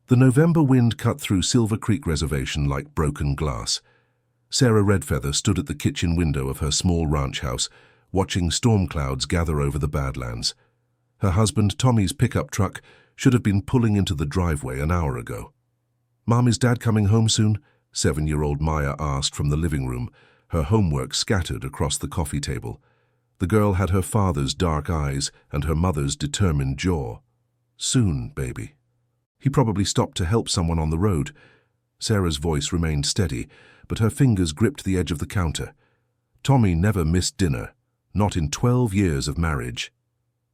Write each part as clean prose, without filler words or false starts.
The November wind cut through Silver Creek Reservation like broken glass. Sarah Redfeather stood at the kitchen window of her small ranch house, watching storm clouds gather over the Badlands. Her husband, Tommy's pickup truck, should have been pulling into the driveway an hour ago. "Mom, is Dad coming home soon?" 7-year-old Maya asked from the living room, her homework scattered across the coffee table. The girl had her father's dark eyes and her mother's determined jaw. "Soon, baby." "He probably stopped to help someone on the road." Sarah's voice remained steady, but her fingers gripped the edge of the counter. Tommy never missed dinner, not in 12 years of marriage.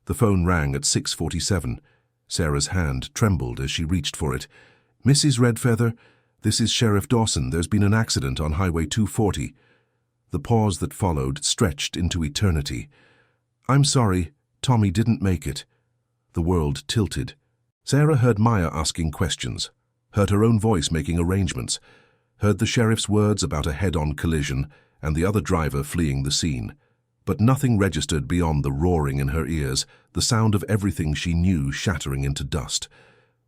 The phone rang at 6:47. Sarah's hand trembled as she reached for it. "Mrs. Redfeather, this is Sheriff Dawson. There's been an accident on Highway 240. The pause that followed stretched into eternity. "I'm sorry, Tommy didn't make it." The world tilted. Sarah heard Maya asking questions, heard her own voice making arrangements, heard the sheriff's words about a head-on collision and the other driver fleeing the scene. But nothing registered beyond the roaring in her ears, the sound of everything she knew shattering into dust.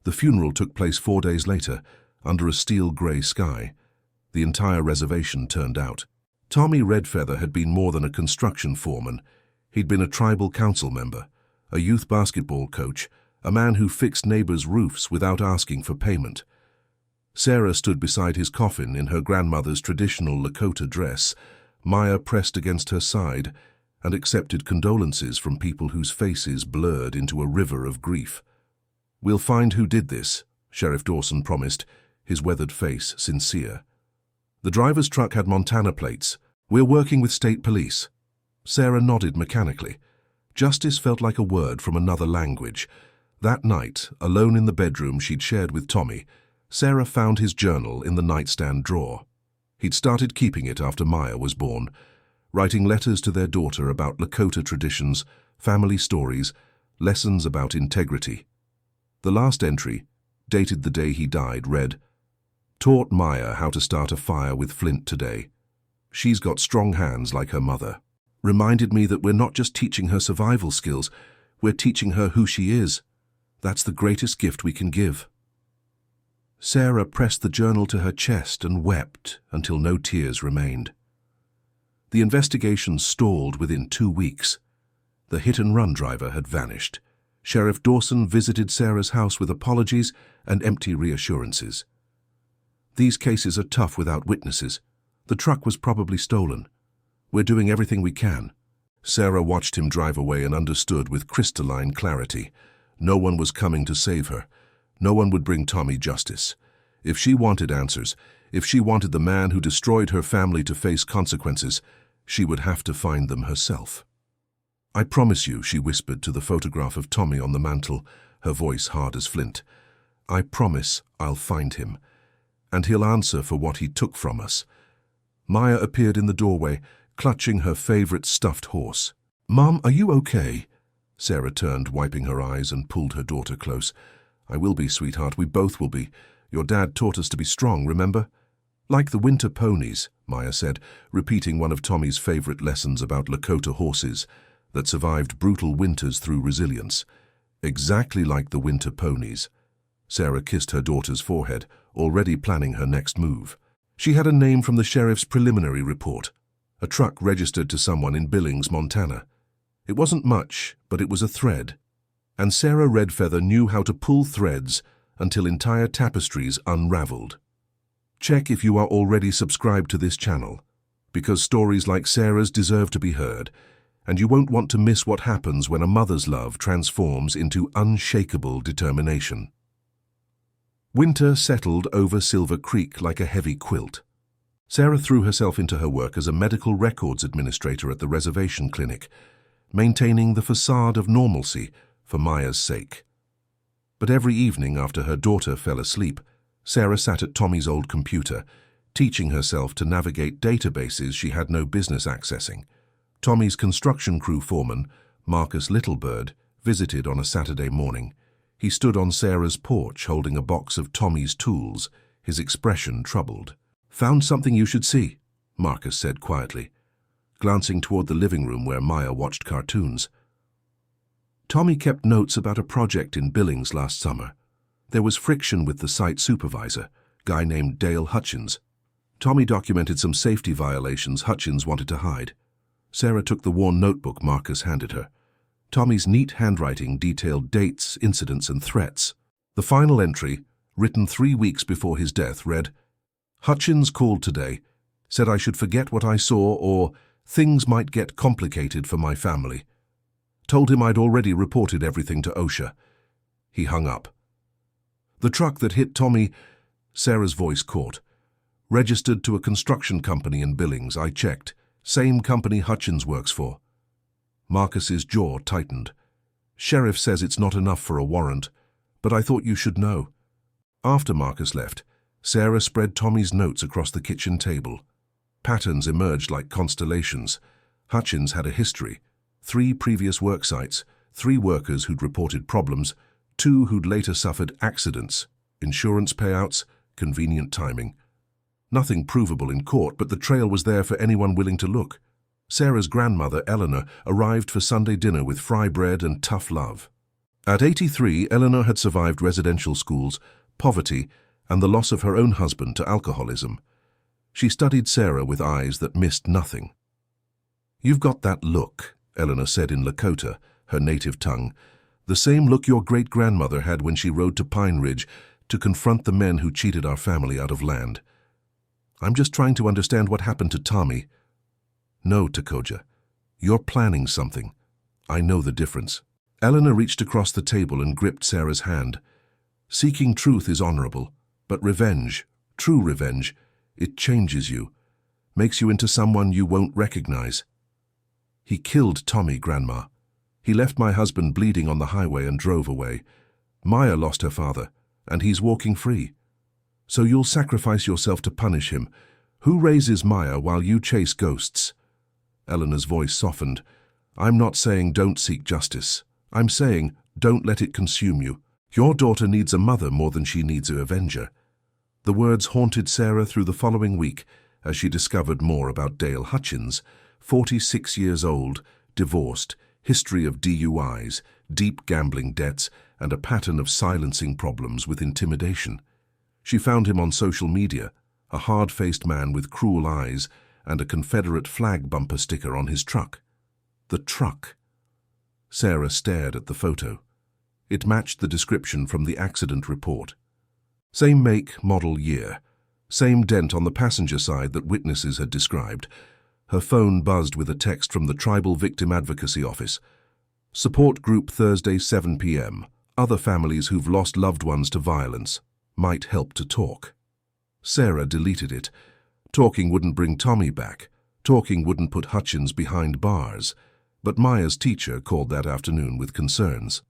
The funeral took place 4 days later, under a steel-gray sky. The entire reservation turned out. Tommy Redfeather had been more than a construction foreman. He'd been a tribal council member, a youth basketball coach, a man who fixed neighbors' roofs without asking for payment. Sarah stood beside his coffin in her grandmother's traditional Lakota dress. Maya pressed against her side and accepted condolences from people whose faces blurred into a river of grief. "We'll find who did this," Sheriff Dawson promised, his weathered face sincere. The driver's truck had Montana plates. "We're working with state police." Sarah nodded mechanically. Justice felt like a word from another language. That night, alone in the bedroom she'd shared with Tommy, Sarah found his journal in the nightstand drawer. He'd started keeping it after Maya was born, writing letters to their daughter about Lakota traditions, family stories, lessons about integrity. The last entry, dated the day he died, read, "Taught Maya how to start a fire with flint today. She's got strong hands like her mother. Reminded me that we're not just teaching her survival skills, we're teaching her who she is. That's the greatest gift we can give." Sarah pressed the journal to her chest and wept until no tears remained. The investigation stalled within 2 weeks. The hit-and-run driver had vanished. Sheriff Dawson visited Sarah's house with apologies and empty reassurances. "These cases are tough without witnesses. The truck was probably stolen. We're doing everything we can." Sarah watched him drive away and understood with crystalline clarity. No one was coming to save her. No one would bring Tommy justice. If she wanted answers, if she wanted the man who destroyed her family to face consequences, she would have to find them herself. "I promise you," she whispered to the photograph of Tommy on the mantel, her voice hard as flint. "I promise I'll find him, and he'll answer for what he took from us." Maya appeared in the doorway, clutching her favorite stuffed horse. "Mom, are you okay?" Sarah turned, wiping her eyes, and pulled her daughter close. "I will be, sweetheart. We both will be. Your dad taught us to be strong, remember?" "Like the winter ponies," Maya said, repeating one of Tommy's favorite lessons about Lakota horses that survived brutal winters through resilience. "Exactly like the winter ponies." Sarah kissed her daughter's forehead, already planning her next move. She had a name from the sheriff's preliminary report, a truck registered to someone in Billings, Montana. It wasn't much, but it was a thread. And Sarah Redfeather knew how to pull threads until entire tapestries unraveled. Check if you are already subscribed to this channel, because stories like Sarah's deserve to be heard, and you won't want to miss what happens when a mother's love transforms into unshakable determination. Winter settled over Silver Creek like a heavy quilt. Sarah threw herself into her work as a medical records administrator at the reservation clinic, maintaining the facade of normalcy for Maya's sake. But every evening after her daughter fell asleep, Sarah sat at Tommy's old computer, teaching herself to navigate databases she had no business accessing. Tommy's construction crew foreman, Marcus Littlebird, visited on a Saturday morning. He stood on Sarah's porch holding a box of Tommy's tools, his expression troubled. "Found something you should see," Marcus said quietly, glancing toward the living room where Maya watched cartoons. Tommy kept notes about a project in Billings last summer. There was friction with the site supervisor, guy named Dale Hutchins. Tommy documented some safety violations Hutchins wanted to hide. Sarah took the worn notebook Marcus handed her. Tommy's neat handwriting detailed dates, incidents, and threats. The final entry, written 3 weeks before his death, read, "Hutchins called today, said I should forget what I saw or things might get complicated for my family. Told him I'd already reported everything to OSHA." He hung up. The truck that hit Tommy, Sarah's voice caught. "Registered to a construction company in Billings, I checked. Same company Hutchins works for." Marcus's jaw tightened. "Sheriff says it's not enough for a warrant, but I thought you should know." After Marcus left, Sarah spread Tommy's notes across the kitchen table. Patterns emerged like constellations. Hutchins had a history. 3 previous work sites, 3 workers who'd reported problems, 2 who'd later suffered accidents, insurance payouts, convenient timing. Nothing provable in court, but the trail was there for anyone willing to look. Sarah's grandmother, Eleanor, arrived for Sunday dinner with fry bread and tough love. At 83, Eleanor had survived residential schools, poverty, and the loss of her own husband to alcoholism. She studied Sarah with eyes that missed nothing. "You've got that look," Eleanor said in Lakota, her native tongue, "the same look your great-grandmother had when she rode to Pine Ridge to confront the men who cheated our family out of land. I'm just trying to understand what happened to Tommy." "No, Takoja, you're planning something. I know the difference." Eleanor reached across the table and gripped Sarah's hand. "Seeking truth is honorable, but revenge, true revenge, it changes you, makes you into someone you won't recognize." "He killed Tommy, Grandma. He left my husband bleeding on the highway and drove away. Maya lost her father, and he's walking free. So you'll sacrifice yourself to punish him. Who raises Maya while you chase ghosts?" Eleanor's voice softened. "I'm not saying don't seek justice. I'm saying don't let it consume you. Your daughter needs a mother more than she needs a avenger." The words haunted Sarah through the following week as she discovered more about Dale Hutchins, 46 years old, divorced, history of DUIs, deep gambling debts, and a pattern of silencing problems with intimidation. She found him on social media, a hard-faced man with cruel eyes and a Confederate flag bumper sticker on his truck. The truck. Sarah stared at the photo. It matched the description from the accident report. Same make, model, year. Same dent on the passenger side that witnesses had described. Her phone buzzed with a text from the Tribal Victim Advocacy Office. "Support group Thursday 7 p.m. Other families who've lost loved ones to violence. Might help to talk." Sarah deleted it. Talking wouldn't bring Tommy back. Talking wouldn't put Hutchins behind bars. But Maya's teacher called that afternoon with concerns.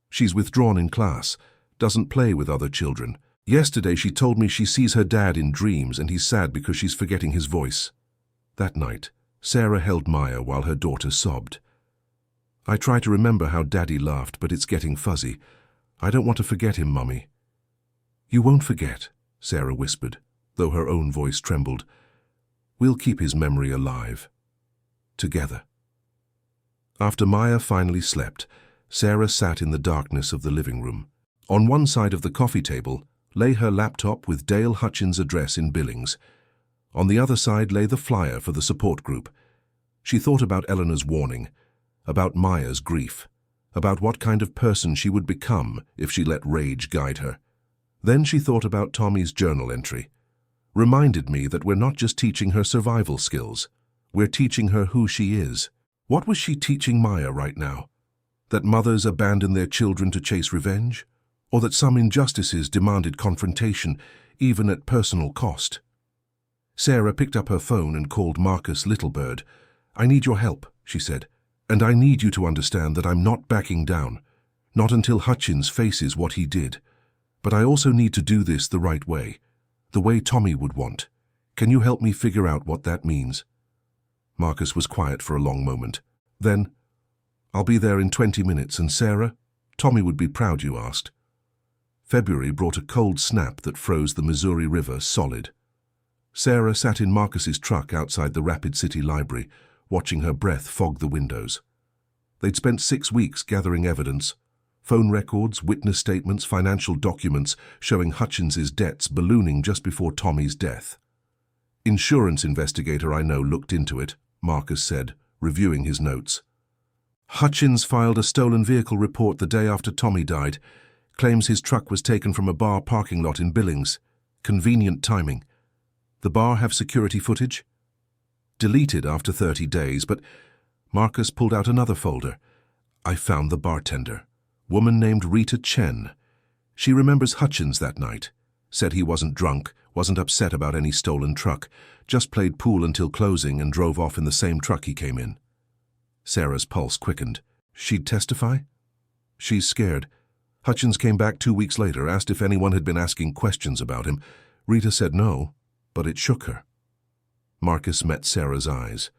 "She's withdrawn in class, doesn't play with other children. Yesterday she told me she sees her dad in dreams and he's sad because she's forgetting his voice." That night, Sarah held Maya while her daughter sobbed. "I try to remember how Daddy laughed, but it's getting fuzzy. I don't want to forget him, Mummy." "You won't forget," Sarah whispered, though her own voice trembled. "We'll keep his memory alive. Together." After Maya finally slept, Sarah sat in the darkness of the living room. On one side of the coffee table lay her laptop with Dale Hutchins' address in Billings. On the other side lay the flyer for the support group. She thought about Eleanor's warning, about Maya's grief, about what kind of person she would become if she let rage guide her. Then she thought about Tommy's journal entry. Reminded me that we're not just teaching her survival skills, we're teaching her who she is. What was she teaching Maya right now? That mothers abandon their children to chase revenge? Or that some injustices demanded confrontation, even at personal cost? Sarah picked up her phone and called Marcus Littlebird. "I need your help," she said, "and I need you to understand that I'm not backing down, not until Hutchins faces what he did. But I also need to do this the right way, the way Tommy would want. Can you help me figure out what that means?" Marcus was quiet for a long moment. Then, "I'll be there in 20 minutes, and Sarah, Tommy would be proud you asked." February brought a cold snap that froze the Missouri River solid. Sarah sat in Marcus's truck outside the Rapid City Library, watching her breath fog the windows. They'd spent 6 weeks gathering evidence, Phone records, witness statements, financial documents showing Hutchins's debts ballooning just before Tommy's death. Insurance investigator I know looked into it, Marcus said, reviewing his notes. Hutchins filed a stolen vehicle report the day after Tommy died. Claims his truck was taken from a bar parking lot in Billings. Convenient timing. The bar have security footage? Deleted after 30 days, but Marcus pulled out another folder. I found the bartender. Woman named Rita Chen. She remembers Hutchins that night. Said he wasn't drunk, wasn't upset about any stolen truck, just played pool until closing and drove off in the same truck he came in. Sarah's pulse quickened. She'd testify? She's scared. Hutchins came back 2 weeks later, asked if anyone had been asking questions about him. Rita said no, but it shook her. Marcus met Sarah's eyes.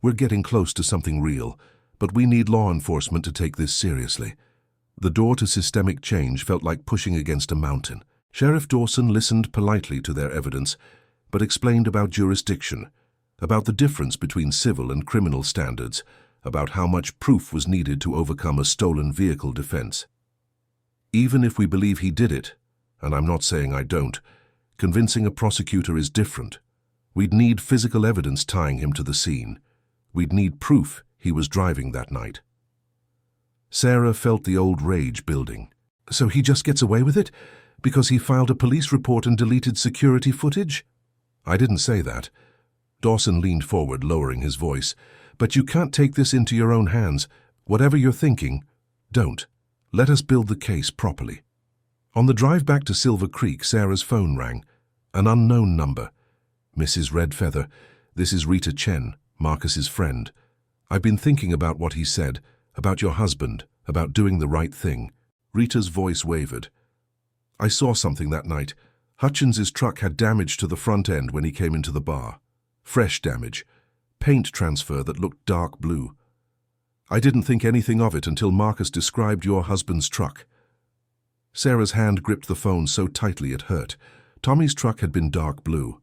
We're getting close to something real, but we need law enforcement to take this seriously. The door to systemic change felt like pushing against a mountain. Sheriff Dawson listened politely to their evidence, but explained about jurisdiction, about the difference between civil and criminal standards, about how much proof was needed to overcome a stolen vehicle defense. Even if we believe he did it, and I'm not saying I don't, convincing a prosecutor is different. We'd need physical evidence tying him to the scene. We'd need proof he was driving that night. Sarah felt the old rage building. So he just gets away with it? Because he filed a police report and deleted security footage? I didn't say that. Dawson leaned forward, lowering his voice. But you can't take this into your own hands. Whatever you're thinking, don't. Let us build the case properly. On the drive back to Silver Creek, Sarah's phone rang. An unknown number. Mrs. Redfeather, this is Rita Chen, Marcus's friend. I've been thinking about what he said, about your husband, about doing the right thing. Rita's voice wavered. I saw something that night. Hutchins's truck had damage to the front end when he came into the bar. Fresh damage. Paint transfer that looked dark blue. I didn't think anything of it until Marcus described your husband's truck. Sarah's hand gripped the phone so tightly it hurt. Tommy's truck had been dark blue.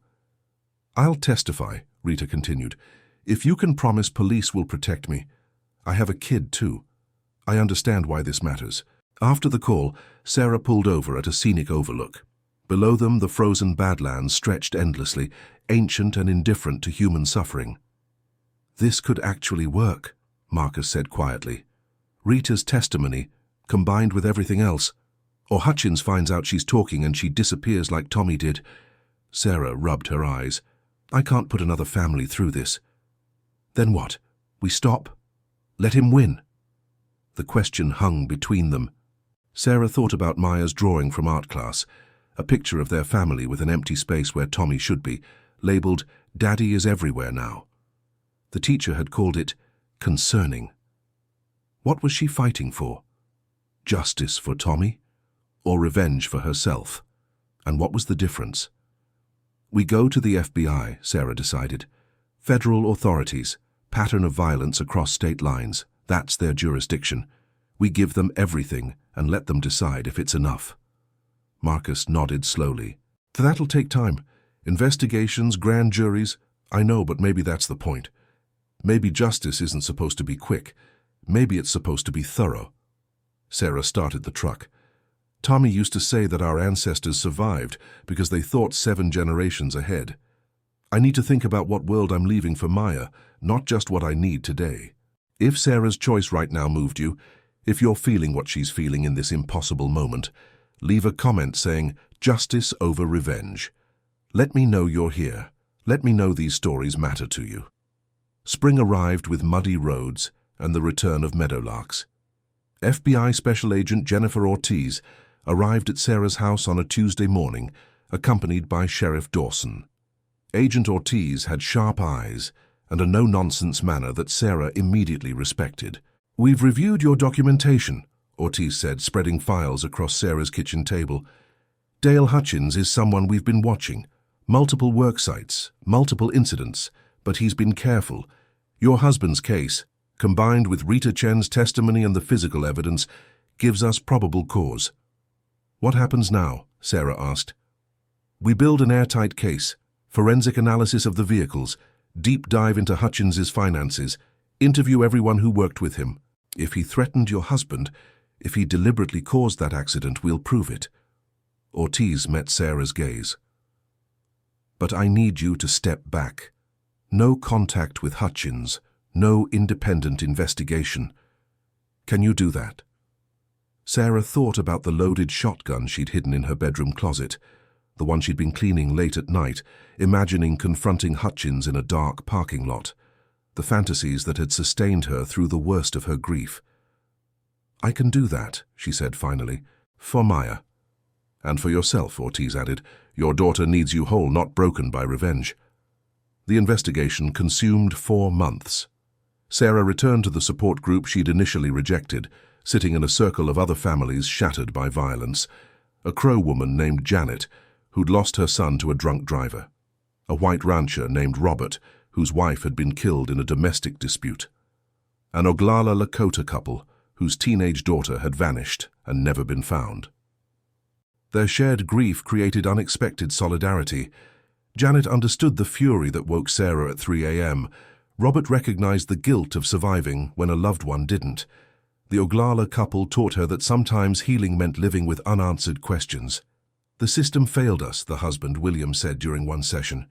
I'll testify, Rita continued, if you can promise police will protect me. I have a kid, too. I understand why this matters. After the call, Sarah pulled over at a scenic overlook. Below them, the frozen Badlands stretched endlessly, ancient and indifferent to human suffering. This could actually work, Marcus said quietly. Rita's testimony, combined with everything else. Or Hutchins finds out she's talking and she disappears like Tommy did. Sarah rubbed her eyes. I can't put another family through this. Then what? We stop? Let him win? The question hung between them. Sarah thought about Maya's drawing from art class, a picture of their family with an empty space where Tommy should be, labeled Daddy is everywhere now. The teacher had called it concerning. What was she fighting for? Justice for Tommy? Or revenge for herself? And what was the difference? We go to the FBI, Sarah decided. Federal authorities, pattern of violence across state lines, that's their jurisdiction. We give them everything and let them decide if it's enough. Marcus nodded slowly. That'll take time. Investigations, grand juries. I know, but maybe that's the point. Maybe justice isn't supposed to be quick. Maybe it's supposed to be thorough. Sarah started the truck. Tommy used to say that our ancestors survived because they thought 7 generations ahead. I need to think about what world I'm leaving for Maya, not just what I need today. If Sarah's choice right now moved you, if you're feeling what she's feeling in this impossible moment, leave a comment saying, justice over revenge. Let me know you're here. Let me know these stories matter to you. Spring arrived with muddy roads and the return of meadowlarks. FBI Special Agent Jennifer Ortiz arrived at Sarah's house on a Tuesday morning, accompanied by Sheriff Dawson. Agent Ortiz had sharp eyes and a no-nonsense manner that Sarah immediately respected. We've reviewed your documentation, Ortiz said, spreading files across Sarah's kitchen table. Dale Hutchins is someone we've been watching. Multiple work sites, multiple incidents, but he's been careful. Your husband's case, combined with Rita Chen's testimony and the physical evidence, gives us probable cause. What happens now? Sarah asked. We build an airtight case, forensic analysis of the vehicles, deep dive into Hutchins's finances, interview everyone who worked with him. If he threatened your husband, If he deliberately caused that accident, we'll prove it. Ortiz met Sarah's gaze. But I need you to step back. No contact with Hutchins, no independent investigation. Can you do that? Sarah thought about the loaded shotgun she'd hidden in her bedroom closet, the one she'd been cleaning late at night, imagining confronting Hutchins in a dark parking lot, the fantasies that had sustained her through the worst of her grief. I can do that, she said finally, for Maya. And for yourself, Ortiz added. Your daughter needs you whole, not broken by revenge. The investigation consumed 4 months. Sarah returned to the support group she'd initially rejected, sitting in a circle of other families shattered by violence. A Crow woman named Janet, who'd lost her son to a drunk driver. A white rancher named Robert, whose wife had been killed in a domestic dispute. An Oglala Lakota couple, whose teenage daughter had vanished and never been found. Their shared grief created unexpected solidarity. Janet understood the fury that woke Sarah at 3 a.m. Robert recognized the guilt of surviving when a loved one didn't. The Oglala couple taught her that sometimes healing meant living with unanswered questions. The system failed us, the husband, William, said during one session.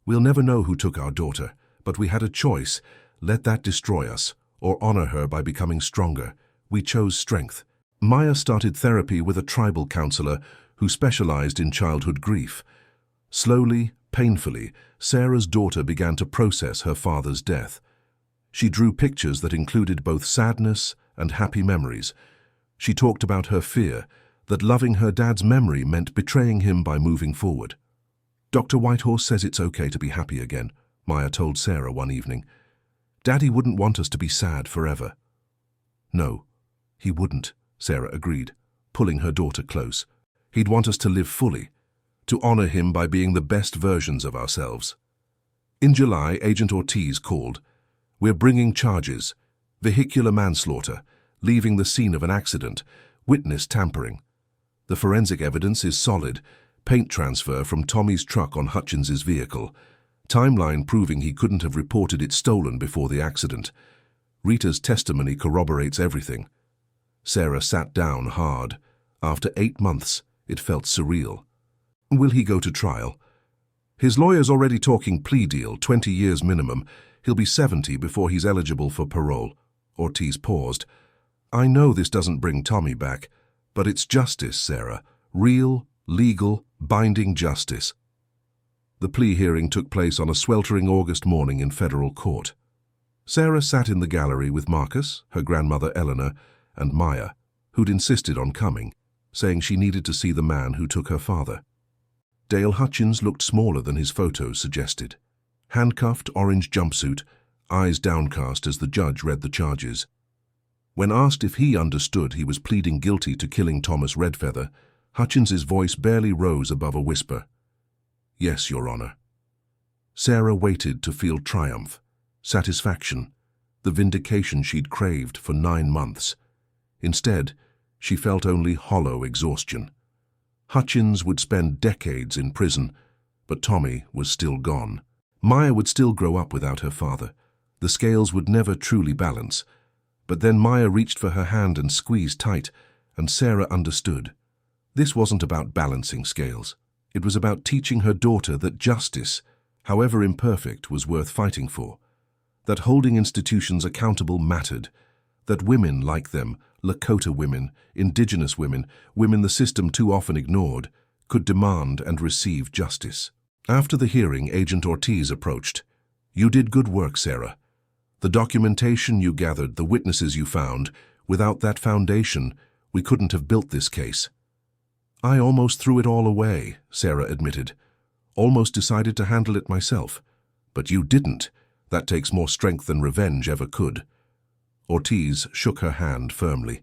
We'll never know who took our daughter, but we had a choice. Let that destroy us, or honor her by becoming stronger. We chose strength. Maya started therapy with a tribal counselor who specialized in childhood grief. Slowly, painfully, Sarah's daughter began to process her father's death. She drew pictures that included both sadness and happy memories. She talked about her fear that loving her dad's memory meant betraying him by moving forward. Dr. Whitehorse says it's okay to be happy again, Maya told Sarah one evening. Daddy wouldn't want us to be sad forever. No, he wouldn't, Sarah agreed, pulling her daughter close. He'd want us to live fully, to honor him by being the best versions of ourselves. In July, Agent Ortiz called. We're bringing charges: vehicular manslaughter, leaving the scene of an accident, witness tampering. The forensic evidence is solid: paint transfer from Tommy's truck on Hutchins's vehicle, timeline proving he couldn't have reported it stolen before the accident. Rita's testimony corroborates everything. Sarah sat down hard. After 8 months, it felt surreal. Will he go to trial? His lawyer's already talking plea deal, 20 years minimum. He'll be 70 before he's eligible for parole. Ortiz paused. I know this doesn't bring Tommy back, but it's justice, Sarah. Real, legal, binding justice. The plea hearing took place on a sweltering August morning in federal court. Sarah sat in the gallery with Marcus, her grandmother Eleanor, and Maya, who'd insisted on coming, saying she needed to see the man who took her father. Dale Hutchins looked smaller than his photos suggested. Handcuffed, orange jumpsuit, eyes downcast as the judge read the charges. When asked if he understood he was pleading guilty to killing Thomas Redfeather, Hutchins's voice barely rose above a whisper. Yes, Your Honor. Sarah waited to feel triumph, satisfaction, the vindication she'd craved for 9 months. Instead, she felt only hollow exhaustion. Hutchins would spend decades in prison, but Tommy was still gone. Maya would still grow up without her father. The scales would never truly balance. But then Maya reached for her hand and squeezed tight, and Sarah understood. This wasn't about balancing scales. It was about teaching her daughter that justice, however imperfect, was worth fighting for. That holding institutions accountable mattered. That women like them, Lakota women, indigenous women, women the system too often ignored, could demand and receive justice. After the hearing, Agent Ortiz approached. You did good work, Sarah. The documentation you gathered, the witnesses you found, without that foundation, we couldn't have built this case. I almost threw it all away, Sarah admitted. Almost decided to handle it myself. But you didn't. That takes more strength than revenge ever could. Ortiz shook her hand firmly.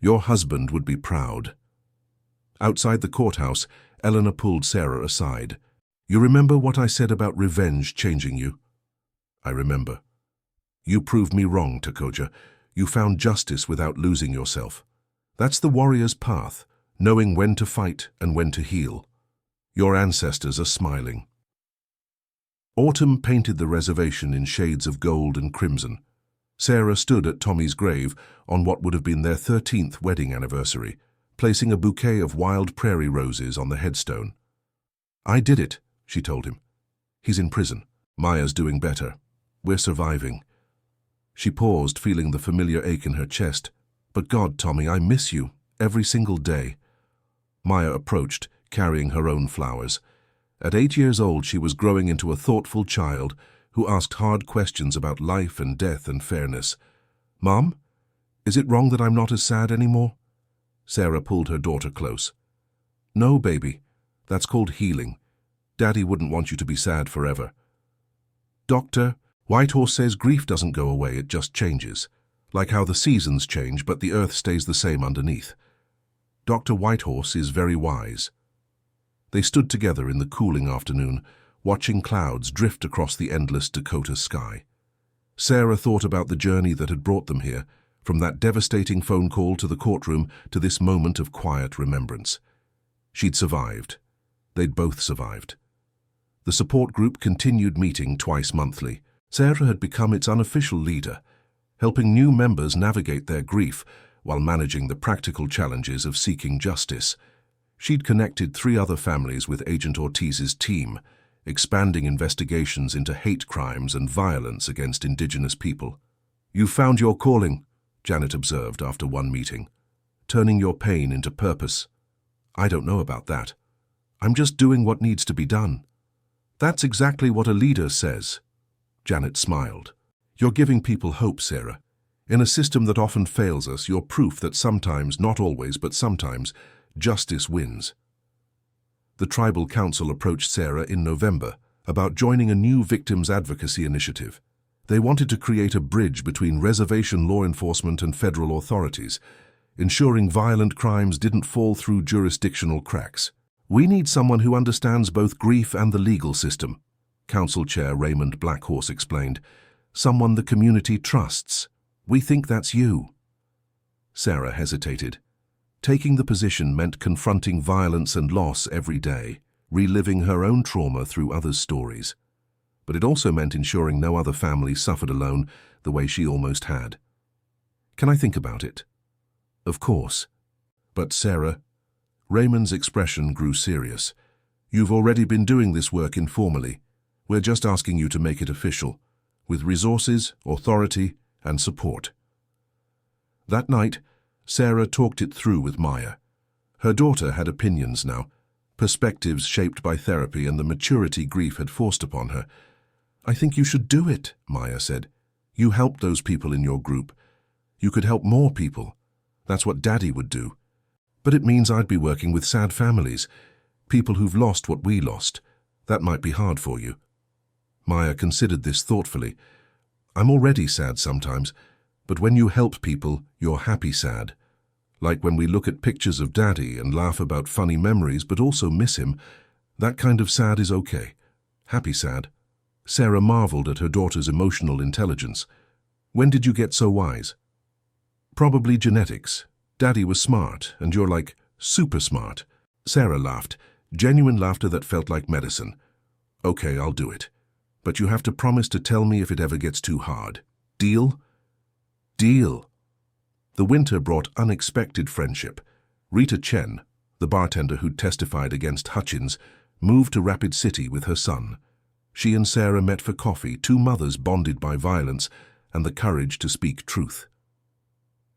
Your husband would be proud. Outside the courthouse, Eleanor pulled Sarah aside. You remember what I said about revenge changing you? I remember. You proved me wrong, Takoja. You found justice without losing yourself. That's the warrior's path, knowing when to fight and when to heal. Your ancestors are smiling. Autumn painted the reservation in shades of gold and crimson. Sarah stood at Tommy's grave on what would have been their 13th wedding anniversary, placing a bouquet of wild prairie roses on the headstone. "I did it," she told him. "He's in prison. Maya's doing better. We're surviving." She paused, feeling the familiar ache in her chest. "But God, Tommy, I miss you, every single day." Maya approached, carrying her own flowers. At 8 years old, she was growing into a thoughtful child who asked hard questions about life and death and fairness. "Mom, is it wrong that I'm not as sad anymore?" Sarah pulled her daughter close. "No, baby. That's called healing. Daddy wouldn't want you to be sad forever." "Doctor, Whitehorse says grief doesn't go away, it just changes. Like how the seasons change, but the earth stays the same underneath. Dr. Whitehorse is very wise." They stood together in the cooling afternoon, watching clouds drift across the endless Dakota sky. Sarah thought about the journey that had brought them here, from that devastating phone call to the courtroom to this moment of quiet remembrance. She'd survived. They'd both survived. The support group continued meeting twice monthly. Sarah had become its unofficial leader, helping new members navigate their grief while managing the practical challenges of seeking justice. She'd connected 3 other families with Agent Ortiz's team, expanding investigations into hate crimes and violence against Indigenous people. "You found your calling," Janet observed after one meeting. "Turning your pain into purpose." "I don't know about that. I'm just doing what needs to be done." "That's exactly what a leader says." Janet smiled. "You're giving people hope, Sarah. In a system that often fails us, you're proof that sometimes, not always, but sometimes, justice wins." The tribal council approached Sarah in November about joining a new victims advocacy initiative. They wanted to create a bridge between reservation law enforcement and federal authorities, ensuring violent crimes didn't fall through jurisdictional cracks. "We need someone who understands both grief and the legal system," Council Chair Raymond Blackhorse explained. "Someone the community trusts. We think that's you." Sarah hesitated. Taking the position meant confronting violence and loss every day, reliving her own trauma through others' stories. But it also meant ensuring no other family suffered alone the way she almost had. "Can I think about it?" "Of course." "But Sarah," Raymond's expression grew serious, "you've already been doing this work informally. We're just asking you to make it official, with resources, authority, and support." That night, Sarah talked it through with Maya. Her daughter had opinions now, perspectives shaped by therapy and the maturity grief had forced upon her. "I think you should do it," Maya said. "You helped those people in your group. You could help more people. That's what Daddy would do. But it means I'd be working with sad families, people who've lost what we lost. That might be hard for you." Maya considered this thoughtfully. "I'm already sad sometimes, but when you help people, you're happy sad. Like when we look at pictures of Daddy and laugh about funny memories but also miss him, that kind of sad is okay. Happy sad." Sarah marveled at her daughter's emotional intelligence. "When did you get so wise?" "Probably genetics. Daddy was smart, and you're like super smart." Sarah laughed, genuine laughter that felt like medicine. "Okay, I'll do it. But you have to promise to tell me if it ever gets too hard. Deal?" "Deal." The winter brought unexpected friendship. Rita Chen, the bartender who'd testified against Hutchins, moved to Rapid City with her son. She and Sarah met for coffee, 2 mothers bonded by violence and the courage to speak truth.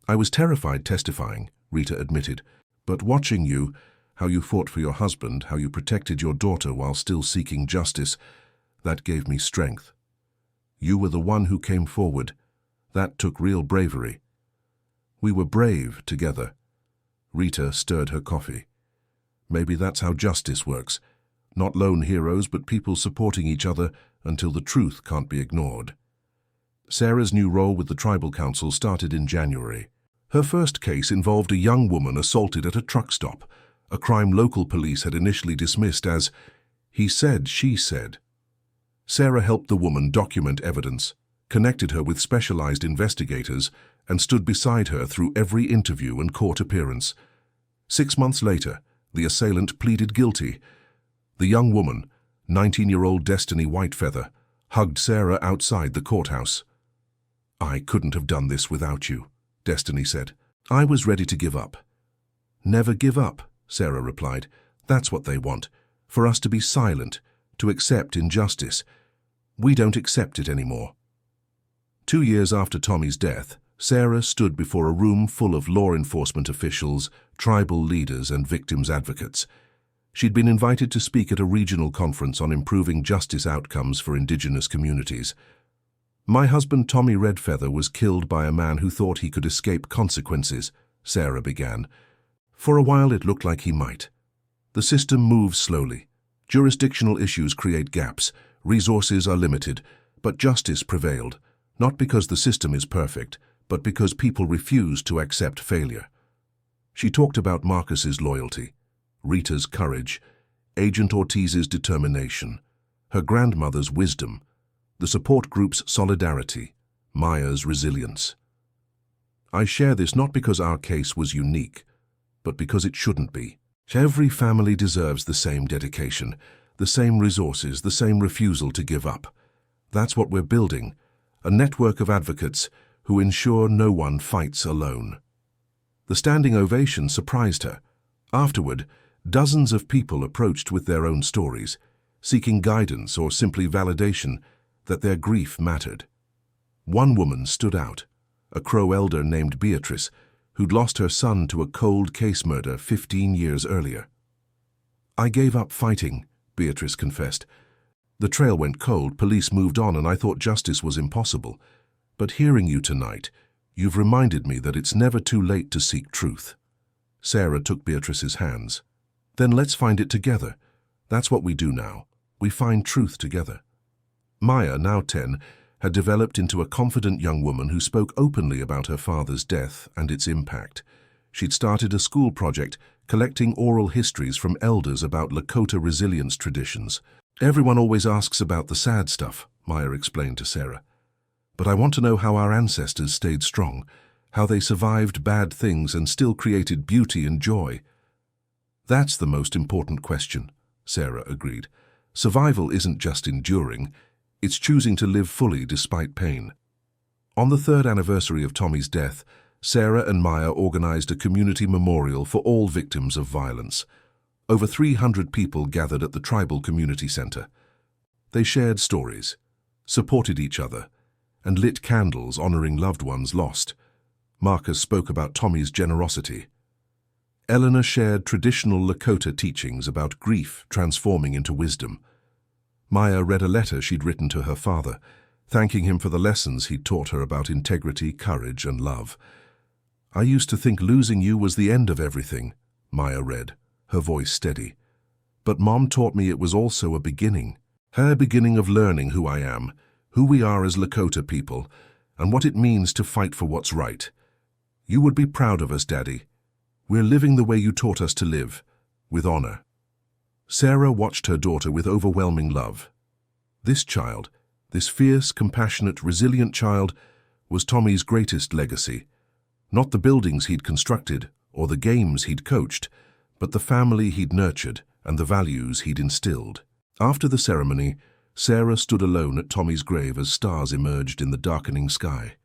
"I was terrified testifying," Rita admitted, "but watching you, how you fought for your husband, how you protected your daughter while still seeking justice, that gave me strength. You were the one who came forward. That took real bravery." "We were brave together." Rita stirred her coffee. "Maybe that's how justice works. Not lone heroes, but people supporting each other until the truth can't be ignored." Sarah's new role with the Tribal Council started in January. Her first case involved a young woman assaulted at a truck stop, a crime local police had initially dismissed as "he said, she said." Sarah helped the woman document evidence, connected her with specialized investigators, and stood beside her through every interview and court appearance. 6 months later, the assailant pleaded guilty. The young woman, 19-year-old Destiny Whitefeather, hugged Sarah outside the courthouse. I couldn't have done this without you, Destiny said. I was ready to give up. Never give up, Sarah replied. That's what they want, for us to be silent, to accept injustice. We don't accept it anymore. 2 years after Tommy's death, Sarah stood before a room full of law enforcement officials, tribal leaders, and victims' advocates. She'd been invited to speak at a regional conference on improving justice outcomes for Indigenous communities. My husband Tommy Redfeather was killed by a man who thought he could escape consequences, Sarah began. For a while it looked like he might. The system moves slowly. Jurisdictional issues create gaps. Resources are limited. But justice prevailed, not because the system is perfect, but because people refuse to accept failure. She talked about Marcus's loyalty, Rita's courage, Agent Ortiz's determination, her grandmother's wisdom, the support group's solidarity, Maya's resilience. I share this not because our case was unique, but because it shouldn't be. Every family deserves the same dedication, the same resources, the same refusal to give up. That's what we're building, a network of advocates who ensure no one fights alone. The standing ovation surprised her. Afterward, dozens of people approached with their own stories, seeking guidance or simply validation that their grief mattered. One woman stood out, a Crow elder named Beatrice, who'd lost her son to a cold case murder 15 years earlier. I gave up fighting, Beatrice confessed. The trail went cold, police moved on, and I thought justice was impossible. But hearing you tonight, you've reminded me that it's never too late to seek truth. Sarah took Beatrice's hands. Then let's find it together. That's what we do now. We find truth together. Maya, now 10, had developed into a confident young woman who spoke openly about her father's death and its impact. She'd started a school project collecting oral histories from elders about Lakota resilience traditions. Everyone always asks about the sad stuff, Maya explained to Sarah. But I want to know how our ancestors stayed strong, how they survived bad things and still created beauty and joy. That's the most important question, Sarah agreed. Survival isn't just enduring, it's choosing to live fully despite pain. On the 3rd anniversary of Tommy's death, Sarah and Maya organized a community memorial for all victims of violence. Over 300 people gathered at the tribal community center. They shared stories, supported each other, and lit candles honoring loved ones lost. Marcus spoke about Tommy's generosity. Eleanor shared traditional Lakota teachings about grief transforming into wisdom. Maya read a letter she'd written to her father, thanking him for the lessons he'd taught her about integrity, courage, and love. I used to think losing you was the end of everything, Maya read, her voice steady. But Mom taught me it was also a beginning. Her beginning of learning who I am, who we are as Lakota people, and what it means to fight for what's right. You would be proud of us, Daddy. We're living the way you taught us to live, with honor. Sarah watched her daughter with overwhelming love. This child, this fierce, compassionate, resilient child, was Tommy's greatest legacy. Not the buildings he'd constructed or the games he'd coached, but the family he'd nurtured and the values he'd instilled. After the ceremony, Sarah stood alone at Tommy's grave as stars emerged in the darkening sky.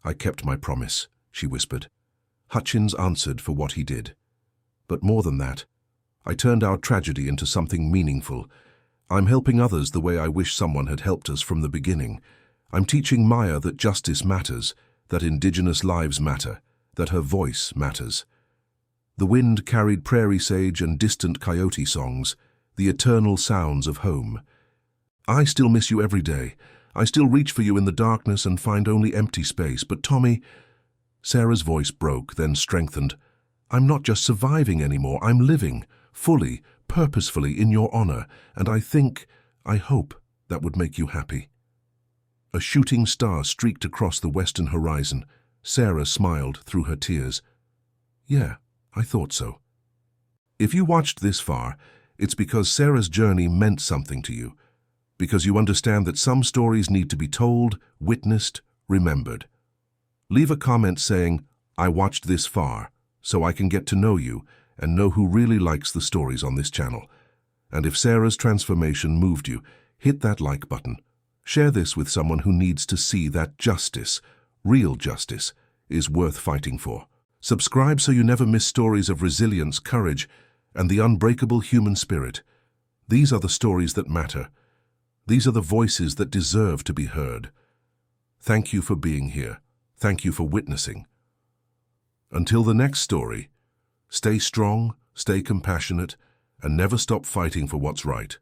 I kept my promise, she whispered. Hutchins answered for what he did. But more than that, I turned our tragedy into something meaningful. I'm helping others the way I wish someone had helped us from the beginning. I'm teaching Maya that justice matters, that Indigenous lives matter, that her voice matters. The wind carried prairie sage and distant coyote songs, the eternal sounds of home. I still miss you every day. I still reach for you in the darkness and find only empty space. But Tommy, Sarah's voice broke, then strengthened. I'm not just surviving anymore. I'm living, fully, purposefully in your honor, and I hope that would make you happy. A shooting star streaked across the western horizon. Sarah smiled through her tears. Yeah, I thought so. If you watched this far, it's because Sarah's journey meant something to you, because you understand that some stories need to be told, witnessed, remembered. Leave a comment saying, I watched this far, so I can get to know you and know who really likes the stories on this channel. And if Sarah's transformation moved you, hit that like button. Share this with someone who needs to see that justice, real justice, is worth fighting for. Subscribe so you never miss stories of resilience, courage, and the unbreakable human spirit. These are the stories that matter. These are the voices that deserve to be heard. Thank you for being here. Thank you for witnessing. Until the next story, stay strong, stay compassionate, and never stop fighting for what's right.